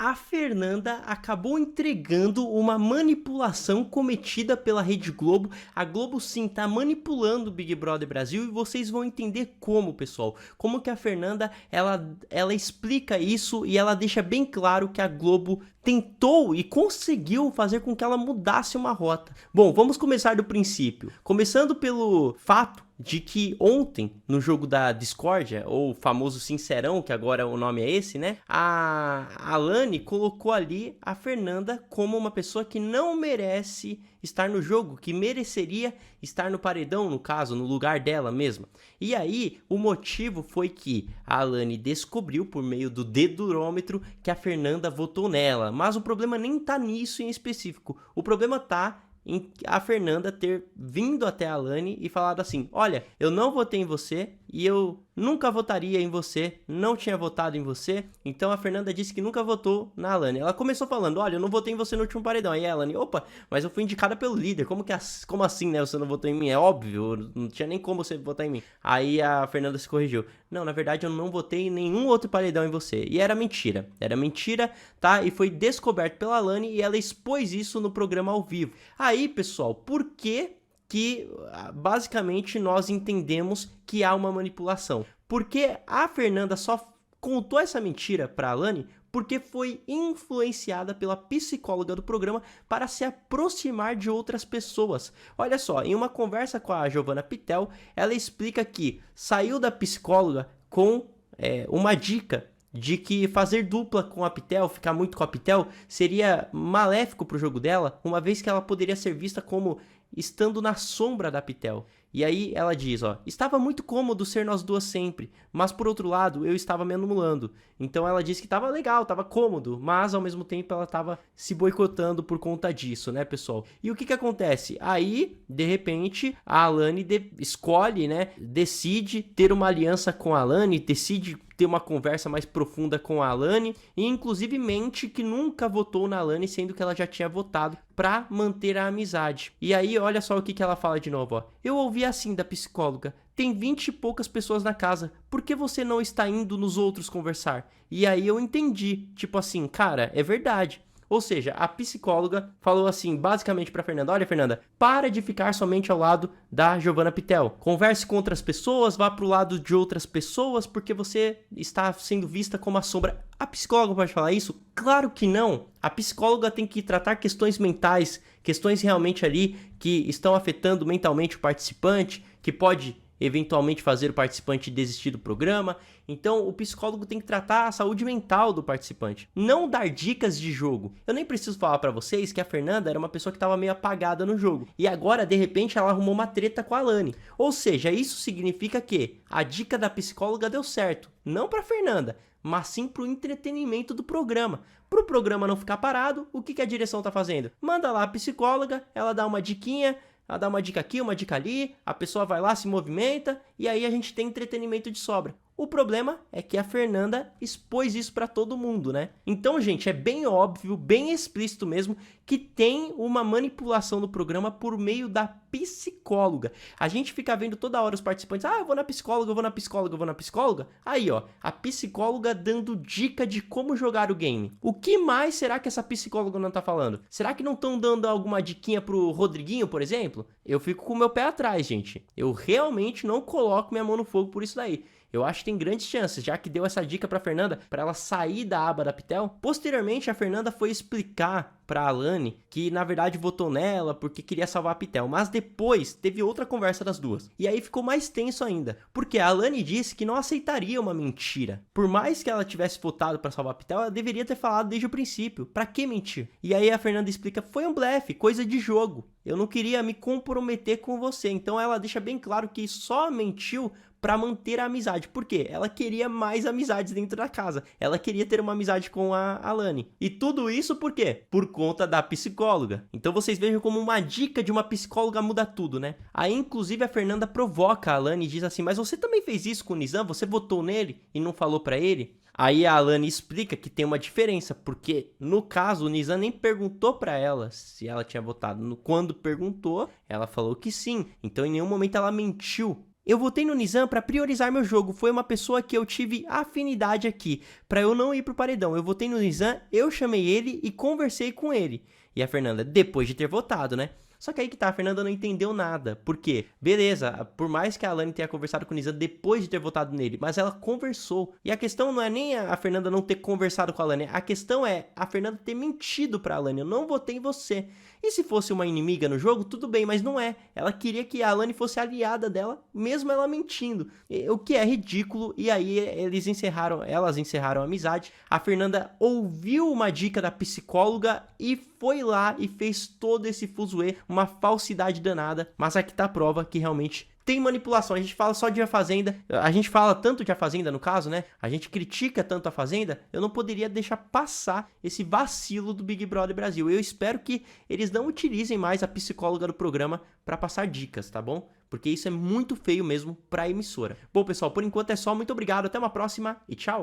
a Fernanda acabou entregando uma manipulação cometida pela Rede Globo. A Globo sim tá manipulando o Big Brother Brasil e vocês vão entender como, pessoal. Como que a Fernanda, ela explica isso e ela deixa bem claro que a Globo tentou e conseguiu fazer com que ela mudasse uma rota. Bom, vamos começar do princípio. Começando pelo fato de que ontem, no jogo da discórdia, ou famoso Sincerão, que agora o nome é esse, né? A Alane colocou ali a Fernanda como uma pessoa que não merece estar no jogo, que mereceria estar no paredão, no caso, no lugar dela mesma. E aí, o motivo foi que a Alane descobriu, por meio do dedurômetro, que a Fernanda votou nela. Mas o problema nem tá nisso em específico. O problema tá em a Fernanda ter vindo até a Alane e falado assim: olha, eu não votei em você e eu nunca votaria em você, não tinha votado em você. Então a Fernanda disse que nunca votou na Alane. Ela começou falando: olha, eu não votei em você no último paredão. Aí a Alane: opa, mas eu fui indicada pelo líder, como assim, né, você não votou em mim? É óbvio, não tinha nem como você votar em mim. Aí a Fernanda se corrigiu: não, na verdade eu não votei em nenhum outro paredão em você. E era mentira, tá? E foi descoberto pela Alane e ela expôs isso no programa ao vivo. Aí, pessoal, por que basicamente nós entendemos que há uma manipulação? Porque a Fernanda só contou essa mentira para a Alane porque foi influenciada pela psicóloga do programa para se aproximar de outras pessoas. Olha só, em uma conversa com a Giovanna Pitel, ela explica que saiu da psicóloga com uma dica de que fazer dupla com a Pitel, ficar muito com a Pitel, seria maléfico pro jogo dela, uma vez que ela poderia ser vista como estando na sombra da Pitel. E aí ela diz, ó: estava muito cômodo ser nós duas sempre, mas por outro lado eu estava me anulando. Então ela disse que estava legal, estava cômodo, mas ao mesmo tempo ela estava se boicotando por conta disso, né, pessoal? E o que acontece? Aí, de repente, a Alane escolhe, né, decide ter uma aliança com a Alane, decide ter uma conversa mais profunda com a Alane e inclusive mente que nunca votou na Alane, sendo que ela já tinha votado pra manter a amizade. E aí, olha só o que ela fala de novo, ó: eu ouvi assim da psicóloga: tem 20 e poucas pessoas na casa, por que você não está indo nos outros conversar? E aí eu entendi, tipo assim, cara, é verdade. Ou seja, a psicóloga falou assim, basicamente pra Fernanda: olha, Fernanda, para de ficar somente ao lado da Giovanna Pitel. Converse com outras pessoas, vá pro lado de outras pessoas, porque você está sendo vista como a sombra. A psicóloga pode falar isso? Claro que não. A psicóloga tem que tratar questões mentais, questões realmente ali que estão afetando mentalmente o participante, que pode eventualmente fazer o participante desistir do programa. Então o psicólogo tem que tratar a saúde mental do participante, não dar dicas de jogo. Eu nem preciso falar pra vocês que a Fernanda era uma pessoa que estava meio apagada no jogo, e agora de repente ela arrumou uma treta com a Alane. Ou seja, isso significa que a dica da psicóloga deu certo, não pra Fernanda, mas sim pro entretenimento do programa. Pro programa não ficar parado, o que a direção tá fazendo? Manda lá a psicóloga, ela dá uma diquinha, ela dá uma dica aqui, uma dica ali, a pessoa vai lá, se movimenta, e aí a gente tem entretenimento de sobra. O problema é que a Fernanda expôs isso pra todo mundo, né? Então, gente, é bem óbvio, bem explícito mesmo, que tem uma manipulação do programa por meio da psicóloga. A gente fica vendo toda hora os participantes: ah, eu vou na psicóloga, eu vou na psicóloga, eu vou na psicóloga. Aí, ó, a psicóloga dando dica de como jogar o game. O que mais será que essa psicóloga não tá falando? Será que não estão dando alguma diquinha pro Rodriguinho, por exemplo? Eu fico com o meu pé atrás, gente. Eu realmente não coloco minha mão no fogo por isso daí. Eu acho que tem grandes chances, já que deu essa dica pra Fernanda para ela sair da aba da Pitel. Posteriormente, a Fernanda foi explicar pra Alane que na verdade votou nela porque queria salvar a Pitel, mas depois teve outra conversa das duas. E aí ficou mais tenso ainda, porque a Alane disse que não aceitaria uma mentira. Por mais que ela tivesse votado pra salvar a Pitel, ela deveria ter falado desde o princípio. Pra que mentir? E aí a Fernanda explica: foi um blefe, coisa de jogo. Eu não queria me comprometer com você. Então ela deixa bem claro que só mentiu para manter a amizade. Por quê? Ela queria mais amizades dentro da casa. Ela queria ter uma amizade com a Alane. E tudo isso por quê? Por conta da psicóloga. Então vocês vejam como uma dica de uma psicóloga muda tudo, né? Aí, inclusive, a Fernanda provoca a Alane e diz assim: mas você também fez isso com o Nizam? Você votou nele e não falou para ele? Aí a Alane explica que tem uma diferença, porque no caso o Nizam nem perguntou pra ela se ela tinha votado. Quando perguntou, ela falou que sim. Então em nenhum momento ela mentiu Eu votei no Nizam pra priorizar meu jogo, foi uma pessoa que eu tive afinidade aqui, pra eu não ir pro paredão. Eu votei no Nizam, eu chamei ele e conversei com ele. E a Fernanda, depois de ter votado, né? Só que aí que tá, a Fernanda não entendeu nada. Por quê? Beleza, por mais que a Alane tenha conversado com o Nizam depois de ter votado nele, mas ela conversou. E a questão não é nem a Fernanda não ter conversado com a Alane, a questão é a Fernanda ter mentido pra Alane. Eu não votei em você. E se fosse uma inimiga no jogo, tudo bem, mas não é. Ela queria que a Alane fosse aliada dela, mesmo ela mentindo. O que é ridículo, e aí elas encerraram a amizade. A Fernanda ouviu uma dica da psicóloga e foi lá e fez todo esse fuzuê, uma falsidade danada, mas aqui tá a prova que realmente tem manipulação. A gente fala só de A Fazenda, a gente fala tanto de A Fazenda no caso, né? A gente critica tanto A Fazenda, eu não poderia deixar passar esse vacilo do Big Brother Brasil. Eu espero que eles não utilizem mais a psicóloga do programa para passar dicas, tá bom? Porque isso é muito feio mesmo pra emissora. Bom, pessoal, por enquanto é só. Muito obrigado, até uma próxima e tchau!